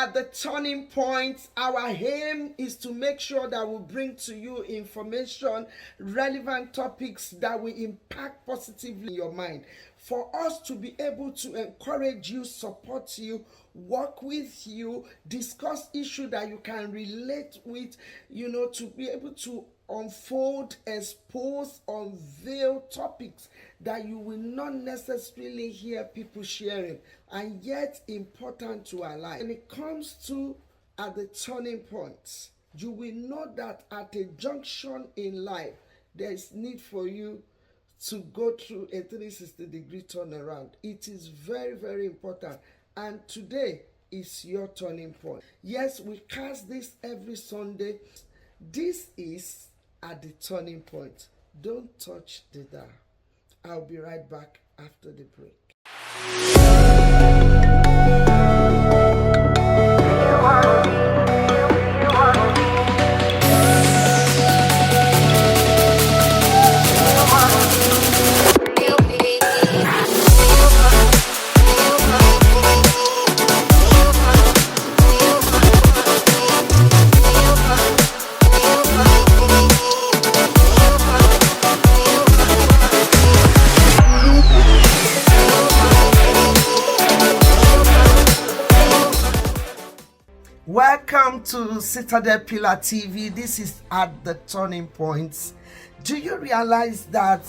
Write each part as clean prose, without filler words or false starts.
At the turning point, our aim is to make sure that we bring to you information, relevant topics that will impact positively in your mind. For us to be able to encourage you, support you, work with you, discuss issues that you can relate with, to be able to unfold, expose, unveil topics that you will not necessarily hear people sharing, and yet important to our life. When it comes to at the turning point, you will know that at a junction in life, there is need for you to go through a 360-degree turnaround. It is very, very important. And today is your turning point. Yes, we cast this every Sunday. This is at the turning point. Don't touch the dial. I'll be right back after the break. Welcome to Citadel Pillar TV. This is at the turning points. Do you realize that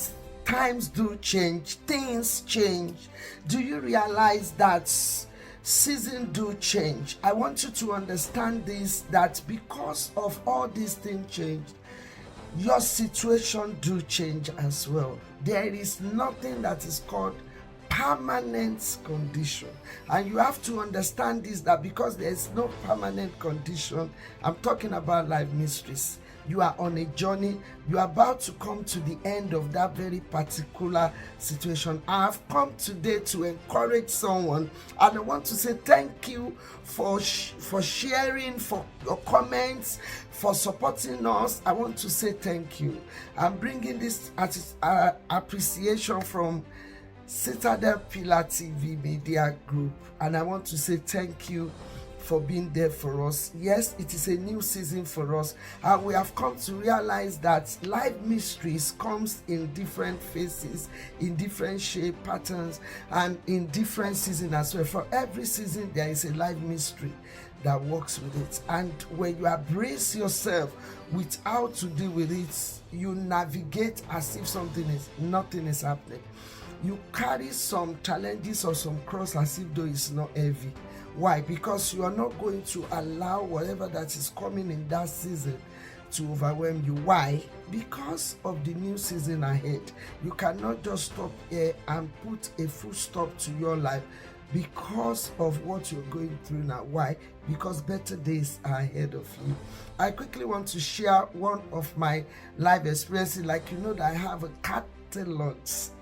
times do change, things change? Do you realize that seasons do change? I want you to understand this, that because of all these things change, your situation do change as well. There is nothing that is called permanent condition, and you have to understand this, that because there is no permanent condition, I'm talking about life mysteries. You are on a journey. You are about to come to the end of that very particular situation. I have come today to encourage someone, and I want to say thank you for sharing, for your comments, for supporting us. I want to say thank you. I'm bringing this appreciation from Citadel Pillar TV Media Group, and I want to say thank you for being there for us. Yes, it is a new season for us, and we have come to realize that life mysteries comes in different phases, in different shape patterns, and in different seasons as well. For every season there is a life mystery that works with it, and when you embrace yourself with how to deal with it, you navigate as if nothing is happening. You carry some challenges or some cross as if though it's not heavy. Why? Because you are not going to allow whatever that is coming in that season to overwhelm you. Why? Because of the new season ahead. You cannot just stop here and put a full stop to your life because of what you're going through now. Why? Because better days are ahead of you. I quickly want to share one of my life experiences. Like, that I have a catalog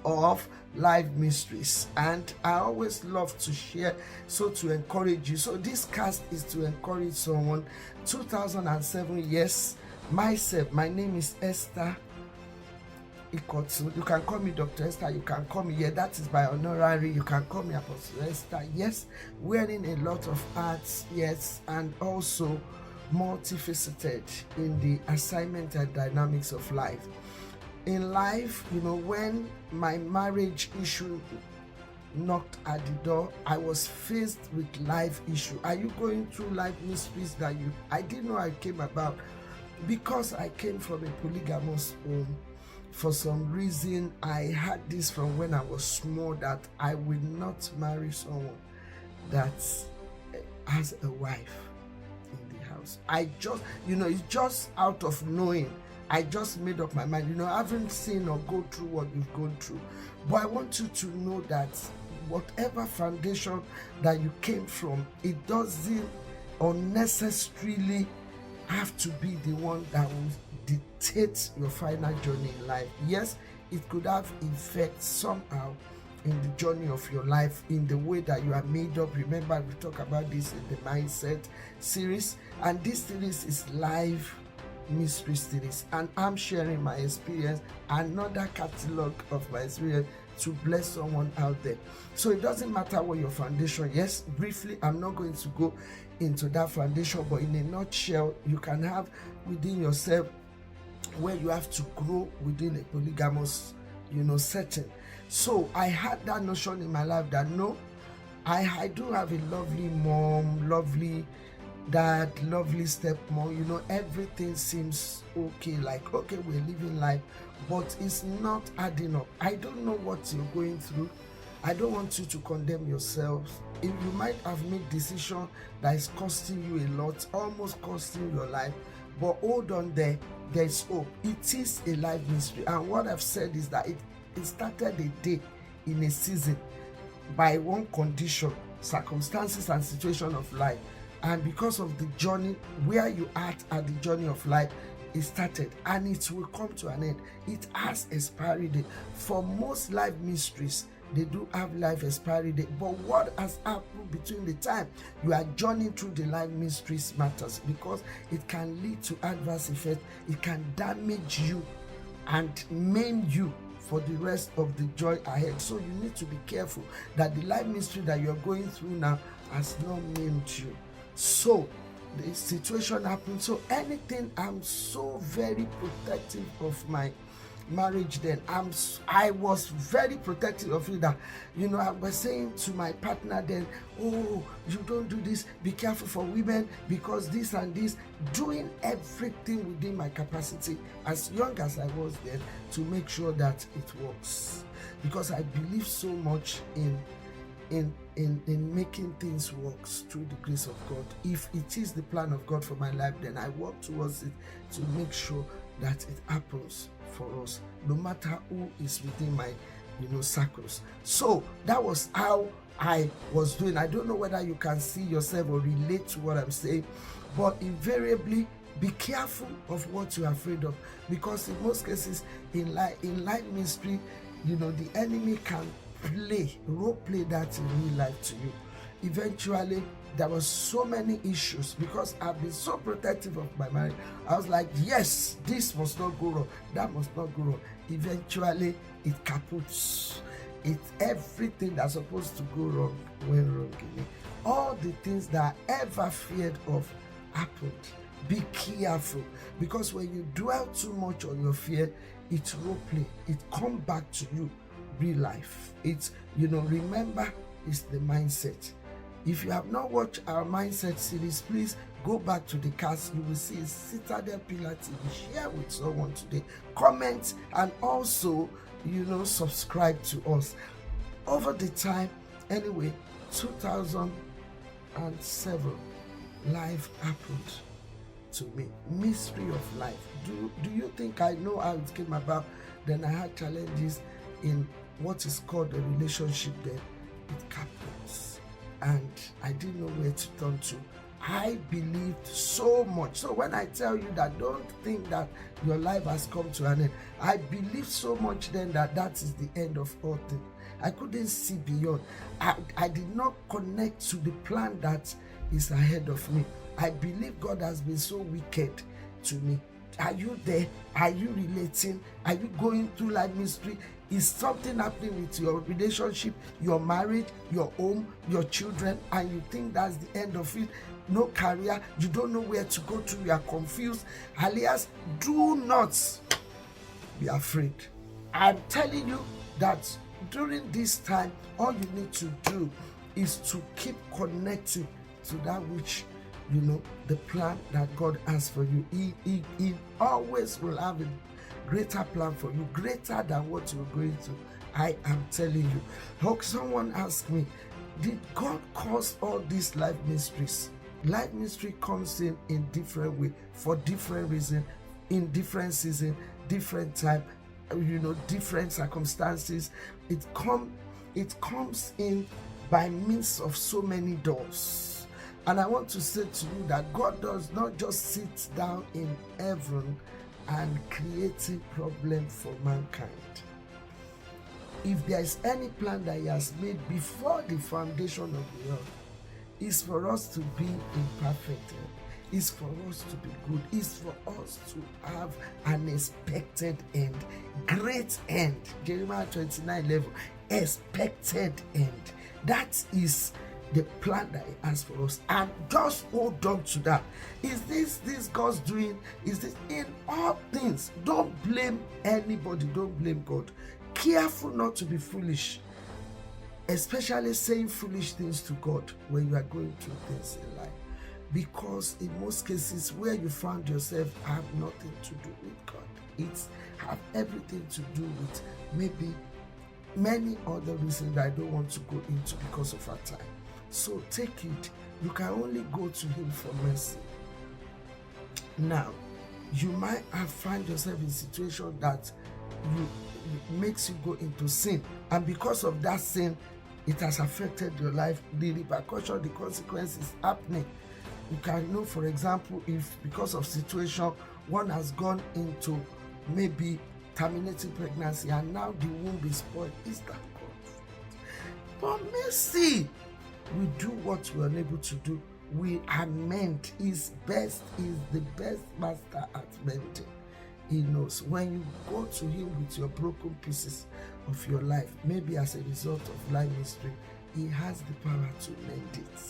of life mysteries, and I always love to share, so to encourage you. So this cast is to encourage someone. 2007, yes, myself, my name is Esther Ikotu. You can call me Dr. Esther, you can call me, that is my honorary, you can call me Apostle Esther. Yes, wearing a lot of hats, yes, and also multifaceted in the assignment and dynamics of life. In life, when my marriage issue knocked at the door, I was faced with life issue. Are you going through life mysteries that I didn't know I came about? Because I came from a polygamous home. For some reason, I had this from when I was small, that I will not marry someone that has a wife in the house. I just, it's just out of knowing. I just made up my mind. I haven't seen or go through what you've gone through. But I want you to know that whatever foundation that you came from, it doesn't unnecessarily have to be the one that will dictate your final journey in life. Yes, it could have effect somehow in the journey of your life, in the way that you are made up. Remember, we talk about this in the Mindset series, and this series is live mystery series, and I'm sharing my experience, another catalog of my experience to bless someone out there. So it doesn't matter what your foundation. Yes, briefly, I'm not going to go into that foundation, but in a nutshell, you can have within yourself where you have to grow within a polygamous, setting. So I had that notion in my life that no, I do have a lovely mom, lovely dad, lovely stepmom, everything seems okay, like okay, we're living life, but it's not adding up. I don't know what you're going through. I don't want you to condemn yourself. If you might have made decision that is costing you a lot, almost costing your life, but hold on, there's hope. It is a life mystery, and what I've said is that it started a day in a season by one condition, circumstances and situation of life. And because of the journey where you are at the journey of life, it started and it will come to an end. It has expiry date. For most life mysteries, they do have life expiry date. But what has happened between the time you are journeying through the life mysteries matters, because it can lead to adverse effects. It can damage you and maim you for the rest of the joy ahead. So you need to be careful that the life mystery that you're going through now has not maimed you. So the situation happened. So anything, I'm so very protective of my marriage then. I was very protective of it, that I was saying to my partner then, oh, you don't do this, be careful for women, because this and this, doing everything within my capacity as young as I was then to make sure that it works, because I believe so much in making things work through the grace of God. If it is the plan of God for my life, then I work towards it to make sure that it happens for us, no matter who is within my circles. So that was how I was doing. I don't know whether you can see yourself or relate to what I'm saying, but invariably be careful of what you're afraid of, because in most cases in life ministry, the enemy can role play that in real life to you. Eventually, there were so many issues because I've been so protective of my marriage. I was like, yes, this must not go wrong, that must not go wrong. Eventually, it kaputs. Everything that's supposed to go wrong went wrong in me. All the things that I ever feared of happened. Be careful, because when you dwell too much on your fear, it's role play. It comes back to you. Real life. It's, remember, it's the mindset. If you have not watched our mindset series, please go back to the cast. You will see Citadel Pillar TV. Share with someone today. Comment and also, subscribe to us. Over the time, anyway, 2007, life happened to me. Mystery of life. Do you think I know how it came about? Then I had challenges in what is called a relationship there. It happens, and I didn't know where to turn to. I believed so much. So when I tell you that, don't think that your life has come to an end. I believed so much then that is the end of all things. I couldn't see beyond. I did not connect to the plan that is ahead of me. I believe God has been so wicked to me. Are you there? Are you relating? Are you going through life mystery? Is something happening with your relationship, your marriage, your home, your children, and you think that's the end of it? No career, you don't know where to go to, you are confused. Alias, do not be afraid. I'm telling you that during this time, all you need to do is to keep connecting to that which the plan that God has for you. He always will have a greater plan for you, greater than what you're going through. I am telling you. Someone asked me, did God cause all these life mysteries? Life mystery comes in different way, for different reasons, in different season, different time, different circumstances. It comes in by means of so many doors. And I want to say to you that God does not just sit down in heaven and create a problem for mankind. If there is any plan that He has made before the foundation of the earth, is for us to be in perfect health. It's for us to be good. It's for us to have an expected end, great end. Jeremiah 29:11, expected end. That is the plan that he has for us, and just hold on to that. Is this God's doing? Is this in all things? Don't blame anybody, don't blame God. Careful not to be foolish, especially saying foolish things to God when you are going through things in life, because in most cases where you found yourself have nothing to do with God. It's have everything to do with maybe many other reasons that I don't want to go into because of our time. So take it. You can only go to him for mercy. Now, you might have found yourself in a situation that makes you go into sin, and because of that sin, it has affected your life. The repercussion, the consequences happening. You can know, for example, if because of situation one has gone into maybe terminating pregnancy and now the womb is spoiled. Is that God? But mercy, we do what we are unable to do. We amend. His best is the best master at mending. He knows when you go to him with your broken pieces of your life, maybe as a result of life mystery, he has the power to mend it.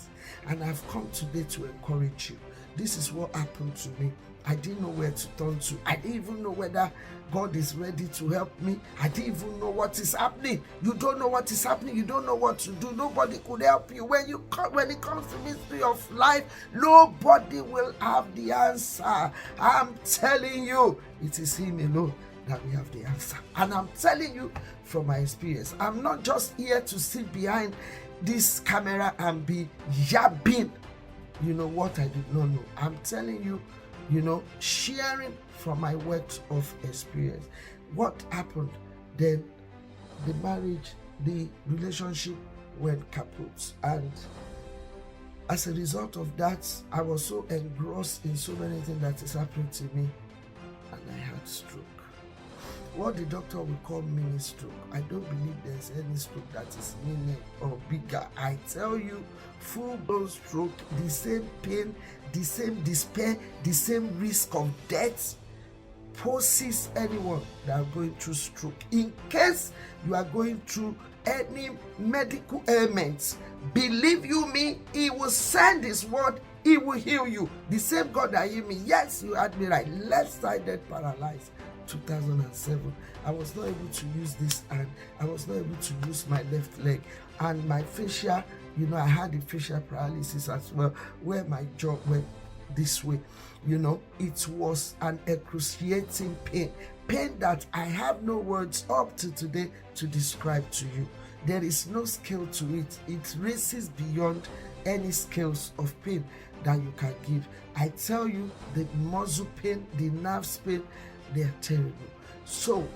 And I've come today to encourage you. This is what happened to me. I didn't know where to turn to. I didn't even know whether God is ready to help me. I didn't even know what is happening. You don't know what is happening. You don't know what to do. Nobody could help you. When it comes to mystery of life, nobody will have the answer. I'm telling you, it is him alone that we have the answer. And I'm telling you from my experience. I'm not just here to sit behind this camera and be yapping, what I did not know. I'm telling you, sharing from my words of experience. What happened then? The marriage, the relationship went kaput, and as a result of that, I was so engrossed in so many things that is happening to me, and I had stroke. What the doctor will call mini stroke. I don't believe there's any stroke that is mini or bigger. I tell you, full-blown stroke, the same pain, the same despair, the same risk of death poses anyone that are going through stroke. In case you are going through any medical ailments, believe you me, he will send his word, he will heal you. The same God that healed me. Yes, you had me right. Left-sided paralyzed. 2007, I was not able to use this hand. I was not able to use my left leg, and my facial, I had a facial paralysis as well, where my jaw went this way. It was an excruciating pain that I have no words up to today to describe to you. There is no scale to it. It races beyond any scales of pain that you can give. I tell you, the muscle pain, the nerves pain, they are terrible. So,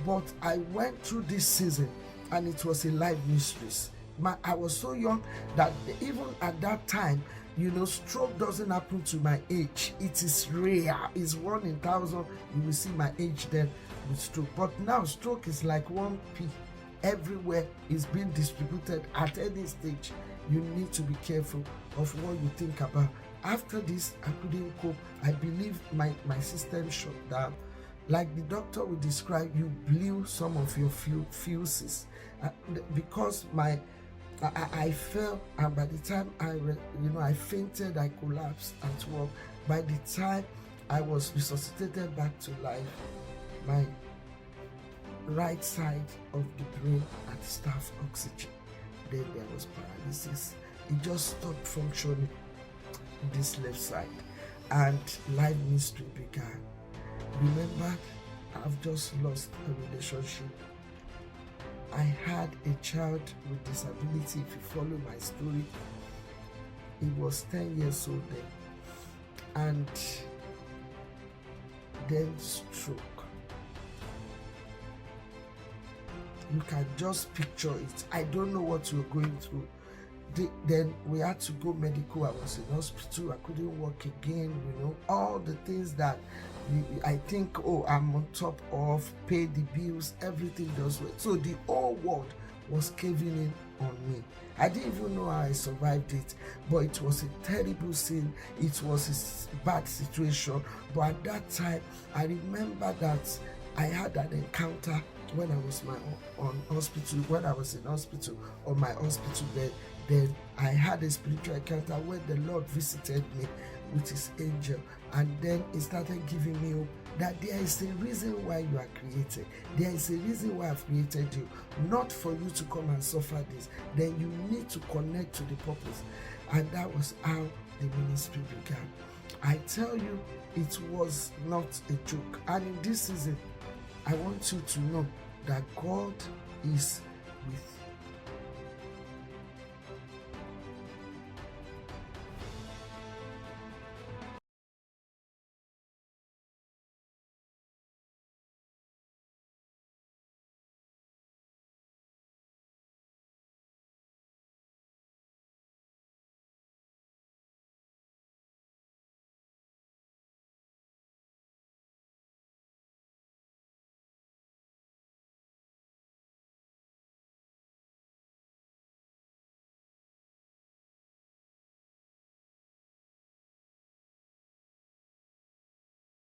but I went through this season, and it was a life mystery. I was so young that even at that time, stroke doesn't happen to my age. It is rare. It's 1 in 1,000. You will see my age then with stroke. But now stroke is like 1p. Everywhere is being distributed at any stage. You need to be careful of what you think about. After this, I couldn't cope. I believe my system shut down. Like the doctor would describe, you blew some of your fuses, because I fell, and by the time I fainted, I collapsed at work. By the time I was resuscitated back to life, my right side of the brain had stopped oxygen. Then there was paralysis. It just stopped functioning in this left side, and life mystery began. Remember, I've just lost a relationship. I had a child with disability. If you follow my story, he was 10 years old then, and then stroke. You can just picture it. I don't know what you're going through. Then we had to go medical. I was in hospital. I couldn't walk again. All the things that I think, I'm on top of, pay the bills, everything does well. So the whole world was caving in on me. I didn't even know how I survived it, but it was a terrible sin. It was a bad situation. But at that time, I remember that I had an encounter when I was when I was in hospital on my hospital bed. Then I had a spiritual encounter where the Lord visited me with his angel, and then he started giving me hope that there is a reason why you are created. There is a reason why I've created you, not for you to come and suffer this. Then you need to connect to the purpose. And that was how the ministry began. I tell you, it was not a joke. And in this season, I want you to know that God is with you.